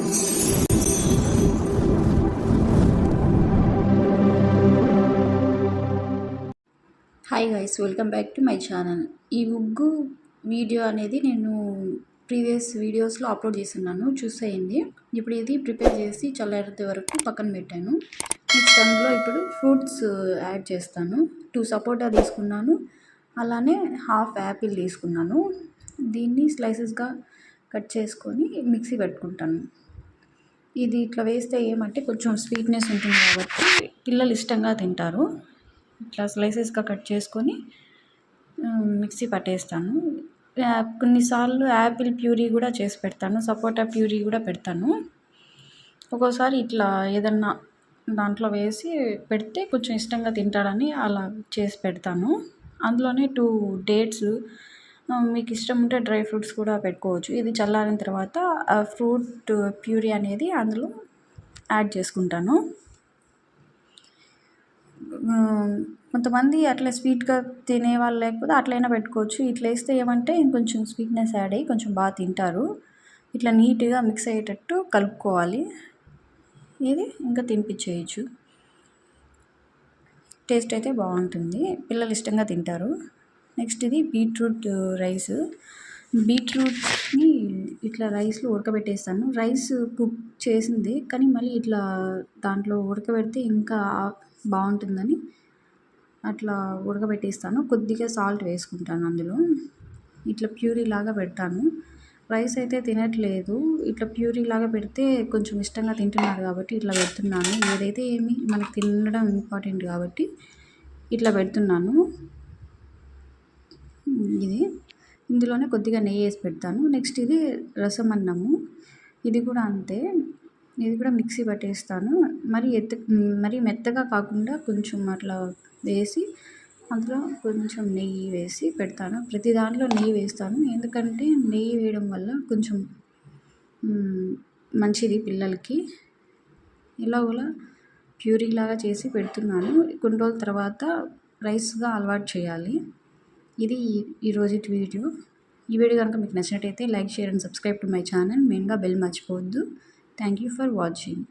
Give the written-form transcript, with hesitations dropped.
Hi guys, welcome back to my channel. ఈ ఉగ్గు video అనేది నేను ప్రీవియస్ వీడియోస్లో అప్లోడ్ చేస్తున్నాను, చూసేయండి. ఇప్పుడు ఇది ప్రిపేర్ చేసి చల్లారేంత వరకు పక్కన పెట్టాను. నెక్స్ట్ అందులో ఇప్పుడు ఫ్రూట్స్ యాడ్ చేస్తాను. 2 సపోటా తీసుకున్నాను, అలానే హాఫ్ యాపిల్ తీసుకున్నాను. దీన్ని స్లైసెస్గా కట్ చేసుకొని మిక్సీ పెట్టుకుంటాను. ఇది ఇట్లా వేస్తే ఏమంటే కొంచెం స్వీట్నెస్ ఉంటుంది కాబట్టి పిల్లలు ఇష్టంగా తింటారు. ఇట్లా స్లైసెస్గా కట్ చేసుకొని మిక్సీ పట్టేస్తాను. కొన్నిసార్లు యాపిల్ ప్యూరీ కూడా చేసి పెడతాను, సపోటా ప్యూరీ కూడా పెడతాను. ఒక్కోసారి ఇట్లా ఏదన్నా దాంట్లో వేసి పెడితే కొంచెం ఇష్టంగా తింటాడని అలా చేసి పెడతాను. అందులోనే 2 డేట్స్, మీకు ఇష్టం ఉంటే డ్రై ఫ్రూట్స్ కూడా పెట్టుకోవచ్చు. ఇది చల్లారిన తర్వాత ఆ ఫ్రూట్ ప్యూరీ అనేది అందులో యాడ్ చేసుకుంటాను. కొంతమంది అట్లా స్వీట్గా తినేవాళ్ళు లేకపోతే అట్లయినా పెట్టుకోవచ్చు. ఇట్లా వేస్తే ఏమంటే ఇంకొంచెం స్వీట్నెస్ యాడ్ అయ్యి కొంచెం బాగా తింటారు. ఇట్లా నీట్గా మిక్స్ అయ్యేటట్టు కలుపుకోవాలి. ఇది ఇంకా తినిపించేయచ్చు. టేస్ట్ అయితే బాగుంటుంది, పిల్లలు ఇష్టంగా తింటారు. నెక్స్ట్ ఇది బీట్రూట్ రైస్. బీట్రూట్ని ఇట్లా రైస్లో ఉడకబెట్టేస్తాను. రైస్ కుక్ చేసింది కానీ మళ్ళీ ఇట్లా దాంట్లో ఉడకబెడితే ఇంకా బాగుంటుందని అట్లా ఉడకబెట్టేస్తాను. కొద్దిగా సాల్ట్ వేసుకుంటాను అందులో. ఇట్లా ప్యూరీ లాగా పెడతాను. రైస్ అయితే తినట్లేదు, ఇట్లా ప్యూరీ లాగా పెడితే కొంచెం ఇష్టంగా తింటున్నాడు కాబట్టి ఇట్లా పెడుతున్నాను. ఏదైతే ఏమి మనకు తినడం ఇంపార్టెంట్ కాబట్టి ఇట్లా పెడుతున్నాను. ఇది ఇందులోనే కొద్దిగా నెయ్యి వేసి పెడతాను. నెక్స్ట్ ఇది రసం అన్నము. ఇది కూడా అంతే, ఇది కూడా మిక్సీ పట్టేస్తాను. మరీ మెత్తగా కాకుండా కొంచెం అట్లా వేసి అందులో కొంచెం నెయ్యి వేసి పెడతాను. ప్రతి దాంట్లో నెయ్యి వేస్తాను, ఎందుకంటే నెయ్యి వేయడం వల్ల కొంచెం మంచిది పిల్లలకి. ఇలా ప్యూరీ లాగా చేసి పెడుతున్నాను. కొన్ని రోజుల తర్వాత రైస్గా అలవాటు చేయాలి. ఇది ఈరోజు వీడియో. ఈ వీడియో కనుక మీకు నచ్చినట్టయితే like, share and subscribe to my channel. మెయిన్గా బెల్ మర్చిపోవద్దు. Thank you for watching.